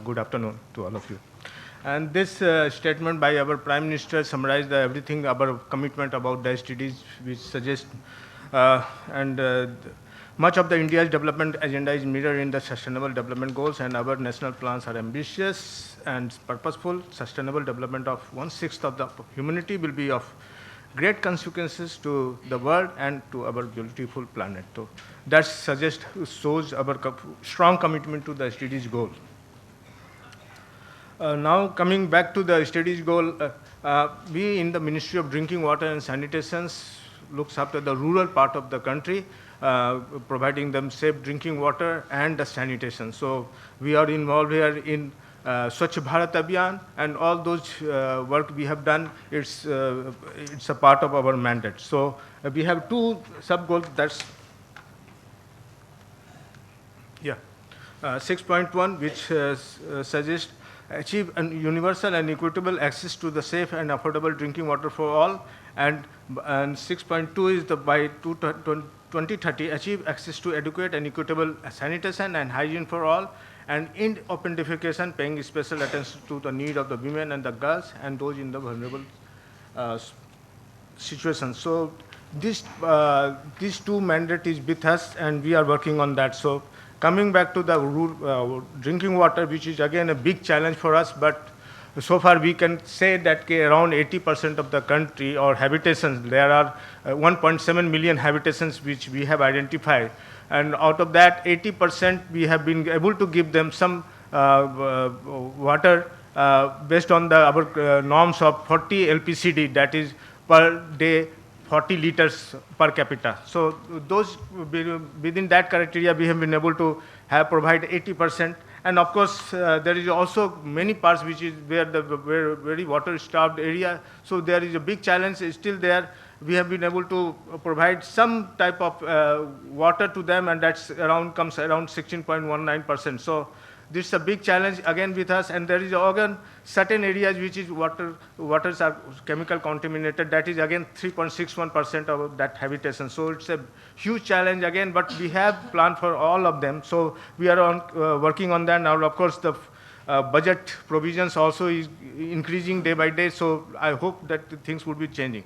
Good afternoon to all of you. And this statement by our Prime Minister summarized everything our commitment about the SDGs, which suggest and much of the India's development agenda is mirrored in the Sustainable Development Goals, and our national plans are ambitious and purposeful. Sustainable development of one-sixth of the humanity will be of great consequences to the world and to our beautiful planet. So that suggests shows our strong commitment to the SDGs goal. Now coming back to the studies goal, we in the Ministry of Drinking Water and Sanitation looks after the rural part of the country, providing them safe drinking water and the sanitation. So we are involved here in Swachh Bharat Abhiyan, and all those work we have done, it's a part of our mandate. So we have two sub-goals, that's, yeah, 6.1, which suggests achieve an universal and equitable access to the safe and affordable drinking water for all, and 6.2 is the by 2030 achieve access to adequate and equitable sanitation and hygiene for all, and in open defecation paying special attention to the need of the women and the girls and those in the vulnerable situations. So these two mandate is with us, and we are working on that. So coming back to the drinking water, which is again a big challenge for us, but so far we can say that around 80% of the country or habitations, there are 1.7 million habitations which we have identified. And out of that, 80% we have been able to give them some water based on our norms of 40 LPCD, that is per day 40 liters per capita. So those within that criteria we have been able to have provide 80%. And of course there is also many parts which is where the very water starved area. So there is a big challenge still there. We have been able to provide some type of water to them, and that's comes around 16.19%. So this is a big challenge again with us, and there is again certain areas which is waters are chemical contaminated. That is again 3.61% of that habitation. So it's a huge challenge again, but we have planned for all of them. So we are working on that now. Of course, the budget provisions also is increasing day by day. So I hope that things would be changing.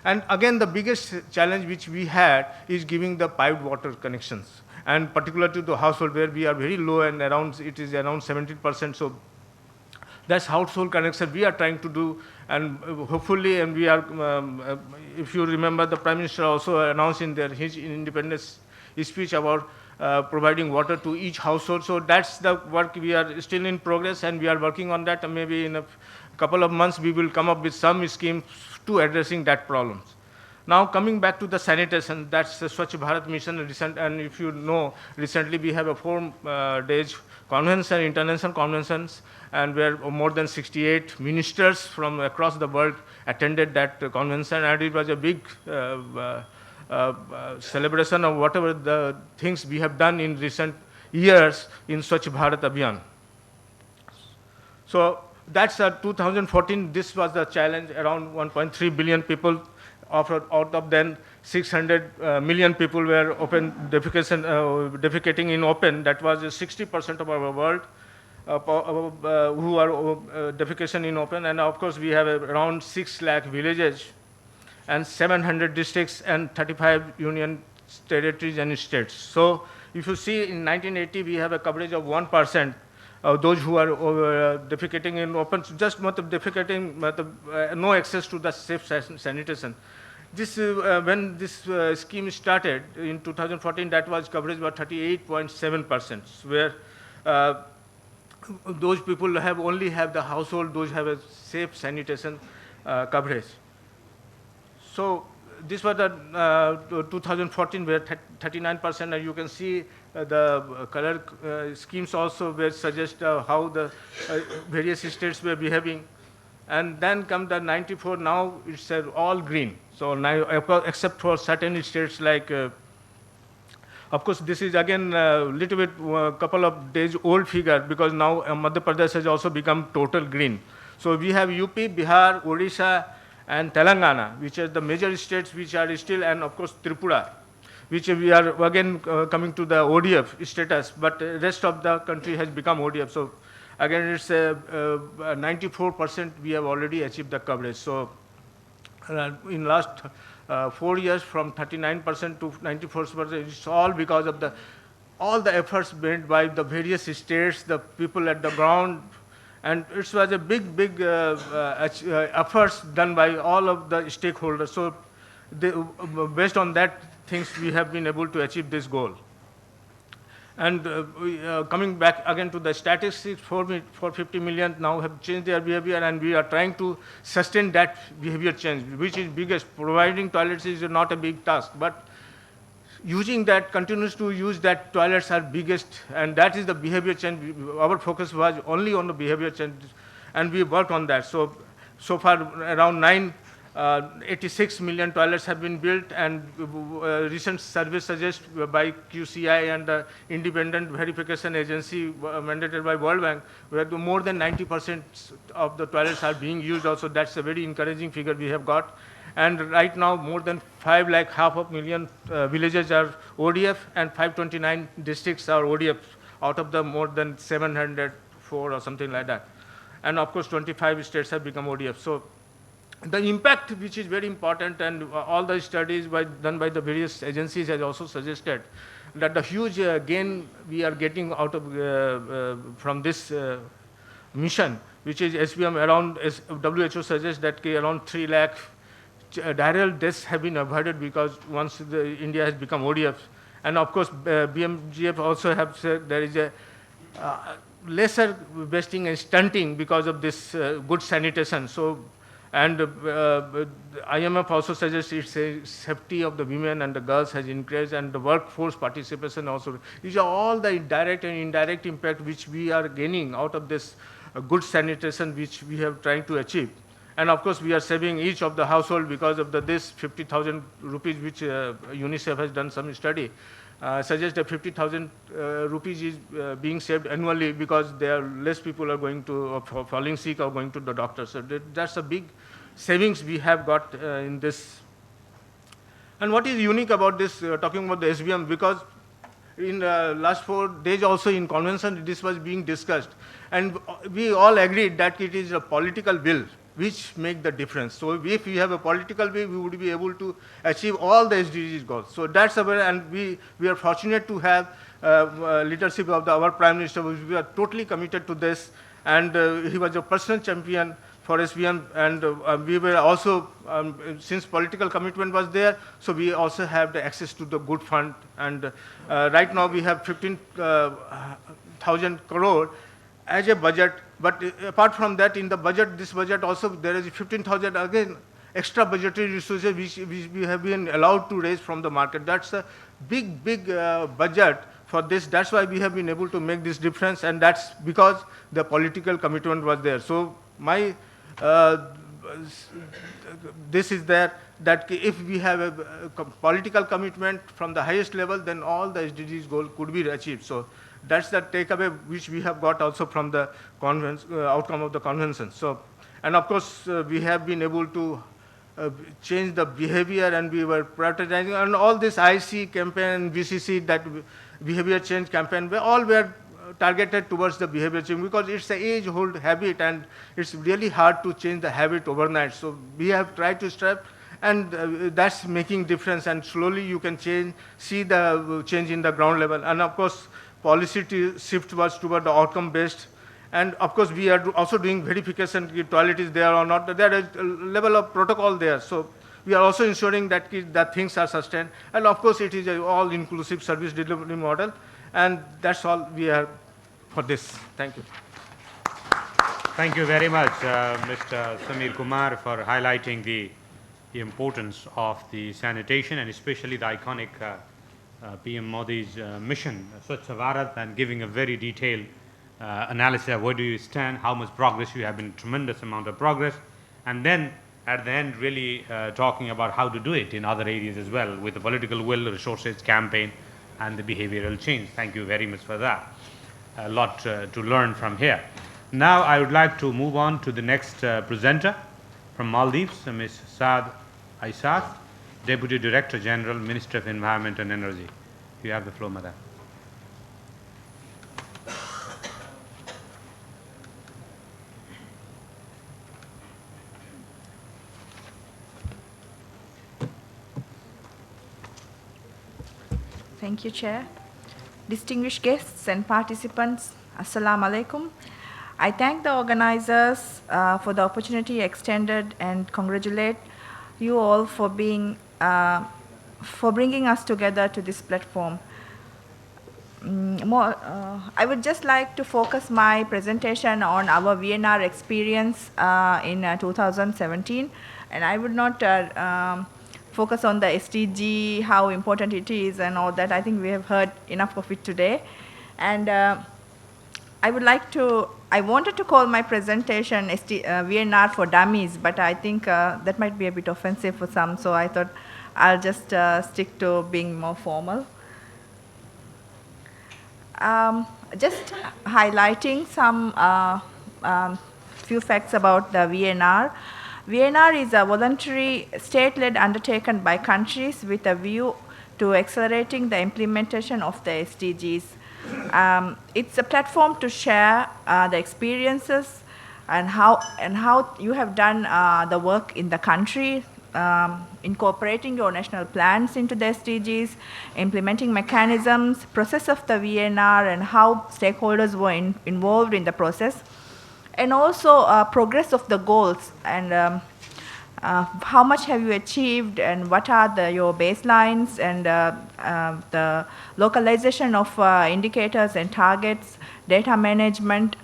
And again, the biggest challenge which we had is giving the piped water connections, and particular to the household where we are very low, and it is around 17%. So that's household connection we are trying to do, and hopefully, and we are, if you remember, the Prime Minister also announced in his independence speech about providing water to each household. So that's the work we are still in progress, and we are working on that. And maybe in a couple of months we will come up with some schemes to addressing that problems. Now coming back to the sanitation, that's the Swachh Bharat mission recent, and if you know, recently we have a 4 days convention, international conventions, and where more than 68 ministers from across the world attended that convention, and it was a big celebration of whatever the things we have done in recent years in Swachh Bharat Abhiyan. So that's 2014, this was the challenge, around 1.3 billion people, out of them 600 million people were open defecation, defecating in open. That was 60% of our world who are defecation in open. And of course we have around 6 lakh villages and 700 districts and 35 union territories and states. So if you see in 1980 we have a coverage of 1%. Those who are defecating in open, just defecating, no access to the safe sanitation. This, when this scheme started in 2014, that was coverage was 38.7%, where those people only have the household, those have a safe sanitation coverage. So this was the 2014, where 39%, and you can see the color schemes also where suggest how the various states were behaving. And then come the 94, now it's all green. So now, except for certain states like, of course, this is again a little bit, couple of days old figure, because now Madhya Pradesh has also become total green. So we have UP, Bihar, Odisha, and Telangana, which are the major states which are still, and of course Tripura. which we are again coming to the ODF status, but rest of the country has become ODF. So again, it's 94% we have already achieved the coverage. So in last 4 years, from 39% to 94%, it's all because of all the efforts made by the various states, the people at the ground, and it was a big efforts done by all of the stakeholders. So based on that things, we have been able to achieve this goal. And coming back again to the statistics, 450 million now have changed their behavior, and we are trying to sustain that behavior change, which is biggest. Providing toilets is not a big task, but using that, continues to use that toilets are biggest, and that is the behavior change. Our focus was only on the behavior change, and we worked on that. So far around 86 million toilets have been built, and recent survey suggests by QCI and the independent verification agency mandated by World Bank, where more than 90% of the toilets are being used also. That's a very encouraging figure we have got. And right now, more than 5,500,000 villages are ODF, and 529 districts are ODF, out of the more than 704 or something like that. And of course, 25 states have become ODF. So the impact, which is very important, and all the studies done by the various agencies has also suggested that the huge gain we are getting out of from this mission, which is SBM, around, WHO suggests that around 3 lakh diarrheal deaths have been avoided because once India has become ODF. And of course, BMGF also have said there is a lesser wasting and stunting because of this good sanitation. So, and IMF also suggests it's a safety of the women and the girls has increased, and the workforce participation also. These are all the direct and indirect impact which we are gaining out of this good sanitation which we have trying to achieve. And of course, we are saving each of the household because of this 50,000 rupees, which UNICEF has done some study, suggests that 50,000 rupees is being saved annually because there are less people are going to, falling sick or going to the doctor. So that's a big savings we have got in this. And what is unique about this, talking about the SBM, because in last 4 days also in convention, this was being discussed. And we all agreed that it is a political will which make the difference. So if we have a political will, we would be able to achieve all the SDGs goals. So that's and we are fortunate to have leadership of our Prime Minister. We are totally committed to this, and he was a personal champion for SBM, and we were also, since political commitment was there, so we also have the access to the good fund, and right now we have 15,000 crore as a budget, but apart from that, in the budget, this budget also, there is 15,000 again extra budgetary resources which we have been allowed to raise from the market. That's a big budget for this. That's why we have been able to make this difference, and that's because the political commitment was there. So my this is that if we have a political commitment from the highest level, then all the SDGs goal could be achieved. So that's the takeaway which we have got also from the outcome of the convention. So, and of course, we have been able to change the behavior, and we were prioritizing, and all this IC campaign, VCC, that behavior change campaign, all were targeted towards the behavior change, because it's an age-old habit, and it's really hard to change the habit overnight. So we have tried to strive, and that's making difference, and slowly you can see the change in the ground level. And of course, policy shift was toward the outcome-based, and of course, we are also doing verification if toilet is there or not. There is a level of protocol there. So we are also ensuring that things are sustained, and of course, it is an all-inclusive service delivery model, and that's all we are for this. Thank you. Thank you very much, Mr. Samir Kumar, for highlighting the importance of the sanitation, and especially the iconic PM Modi's mission, Swachh Bharat, and giving a very detailed analysis of where do you stand, how much progress you have been, tremendous amount of progress, and then at the end really talking about how to do it in other areas as well, with the political will, resources, campaign, and the behavioral change. Thank you very much for that. A lot to learn from here. Now I would like to move on to the next presenter from Maldives, Ms. Saad Aisat. Deputy Director General, Ministry of Environment and Energy. You have the floor, Madam. Thank you, Chair. Distinguished guests and participants, Assalamu alaikum. I thank the organizers for the opportunity extended and congratulate you all for bringing us together to this platform. I would just like to focus my presentation on our VNR experience in 2017, and I would not focus on the SDG, how important it is and all that. I think we have heard enough of it today. And I wanted to call my presentation VNR for Dummies, but I think that might be a bit offensive for some, so I thought I'll just stick to being more formal. Just highlighting some few facts about the VNR. VNR is a voluntary state-led undertaken by countries with a view to accelerating the implementation of the SDGs. It's a platform to share the experiences and how you have done the work in the country, incorporating your national plans into the SDGs, implementing mechanisms, process of the VNR, and how stakeholders were involved in the process, and also progress of the goals and how much have you achieved and what are your baselines and the localization of indicators and targets, data management.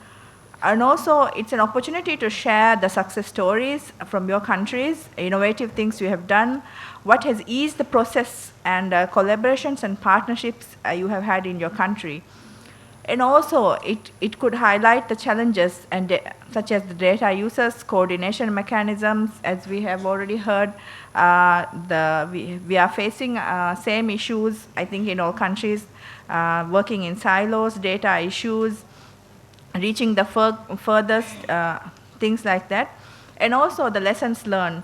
And also, it's an opportunity to share the success stories from your countries, innovative things you have done, what has eased the process, and collaborations and partnerships you have had in your country. And also, it could highlight the challenges such as the data users, coordination mechanisms. As we have already heard, we are facing same issues, I think, in all countries, working in silos, data issues, reaching the furthest, things like that. And also the lessons learned.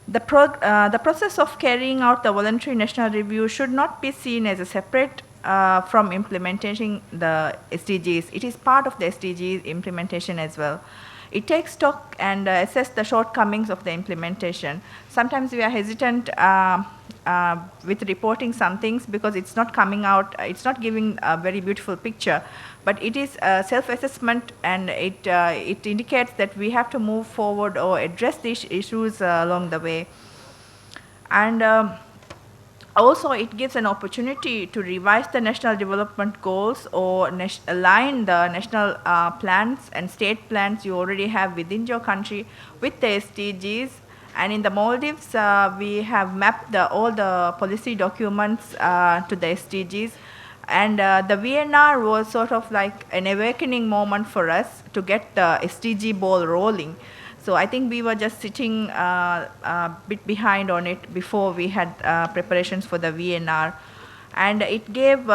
The process of carrying out the voluntary national review should not be seen as a separate from implementing the SDGs. It is part of the SDGs implementation as well. It takes stock and assess the shortcomings of the implementation. Sometimes we are hesitant with reporting some things because it's not coming out, it's not giving a very beautiful picture, but it is a self-assessment, and it indicates that we have to move forward or address these issues along the way. And also, it gives an opportunity to revise the national development goals or align the national plans and state plans you already have within your country with the SDGs. And in the Maldives, we have mapped all the policy documents to the SDGs. And the VNR was sort of like an awakening moment for us to get the SDG ball rolling. So I think we were just sitting a bit behind on it before we had preparations for the VNR. And it gave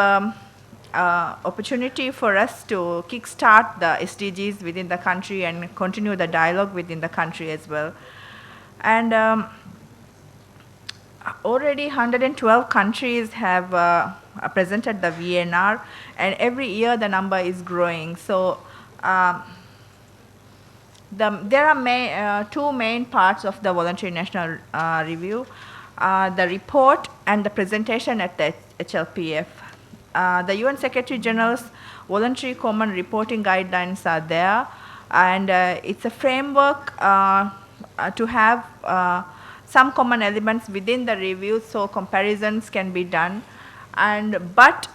opportunity for us to kickstart the SDGs within the country and continue the dialogue within the country as well. And already 112 countries have presented the VNR, and every year the number is growing. So there are two main parts of the voluntary national review, the report and the presentation at the HLPF. The UN Secretary General's voluntary common reporting guidelines are there, and it's a framework to have some common elements within the review so comparisons can be done. But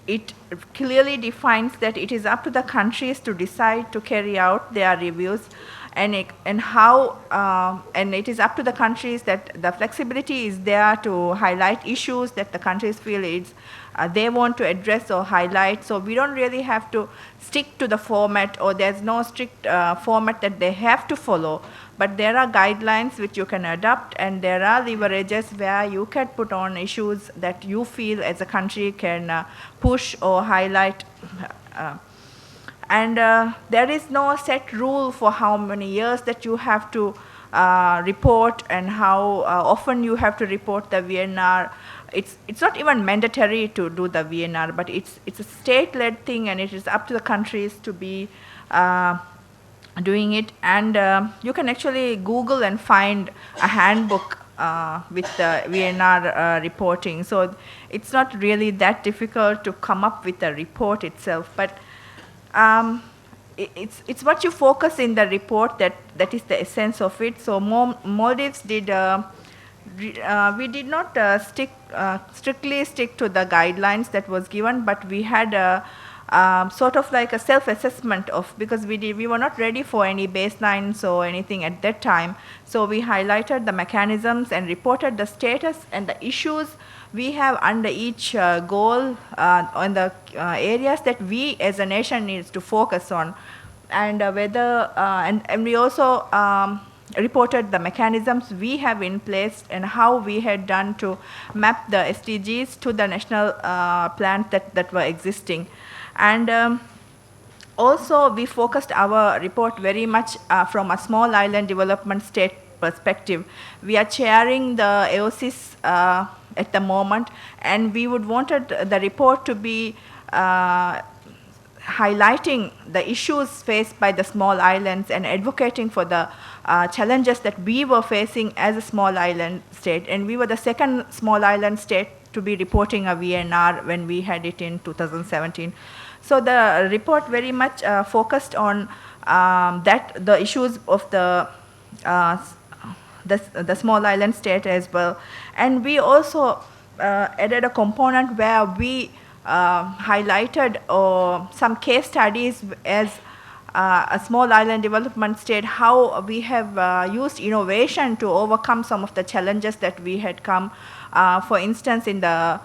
it clearly defines that it is up to the countries to decide to carry out their reviews, and it is up to the countries that the flexibility is there to highlight issues that the countries feel they want to address or highlight. So we don't really have to stick to the format, or there's no strict format that they have to follow. But there are guidelines which you can adopt, and there are leverages where you can put on issues that you feel as a country can push or highlight. And there is no set rule for how many years that you have to report and how often you have to report the VNR. It's not even mandatory to do the VNR, but it's a state-led thing, and it is up to the countries to be doing it. And you can actually Google and find a handbook with the VNR reporting. So it's not really that difficult to come up with a report itself, but it's what you focus in the report that is the essence of it. So Maldives did. We did not strictly stick to the guidelines that was given, but we had sort of like a self-assessment of, because we were not ready for any baselines or anything at that time. So we highlighted the mechanisms and reported the status and the issues we have under each goal on the areas that we as a nation needs to focus on, and whether and we also reported the mechanisms we have in place and how we had done to map the SDGs to the national plans that were existing. And also we focused our report very much from a small island development state perspective. We are chairing the AOCs at the moment, and we would wanted the report to be highlighting the issues faced by the small islands and advocating for the challenges that we were facing as a small island state. And we were the second small island state to be reporting a VNR when we had it in 2017. So the report very much focused on the issues of the small island state as well. And we also added a component where we highlighted some case studies as a small island development state, how we have used innovation to overcome some of the challenges that we had come. For instance, in the